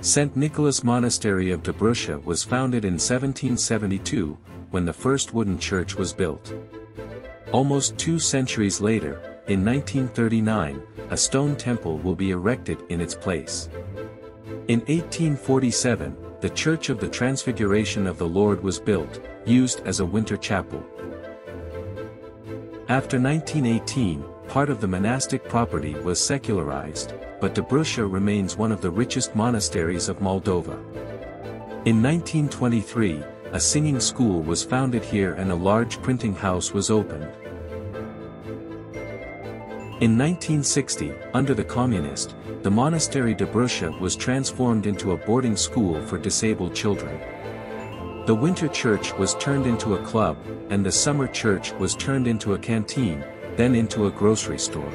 St. Nicholas Monastery of Dobrusha was founded in 1772, when the first wooden church was built. Almost 2 centuries later, in 1939, a stone temple will be erected in its place. In 1847, the Church of the Transfiguration of the Lord was built, used as a winter chapel. After 1918, part of the monastic property was secularized, but Dobrusha remains one of the richest monasteries of Moldova. In 1923, a singing school was founded here and a large printing house was opened. In 1960, under the Communist, the monastery Dobrusha was transformed into a boarding school for disabled children. The winter church was turned into a club, and the summer church was turned into a canteen, then into a grocery store.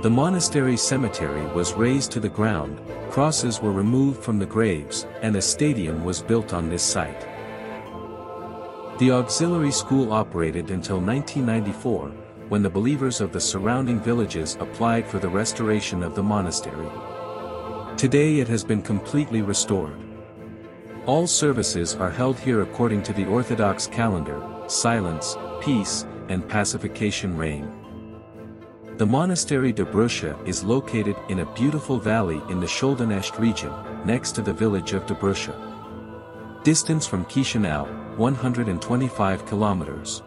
The monastery cemetery was razed to the ground, crosses were removed from the graves, and a stadium was built on this site. The auxiliary school operated until 1994, when the believers of the surrounding villages applied for the restoration of the monastery. Today it has been completely restored. All services are held here according to the Orthodox calendar: silence, peace, and pacification reign. The monastery Dobrusha is located in a beautiful valley in the Soldanesh region, next to the village of Dobrusha. Distance from Chisinau, 125 kilometers.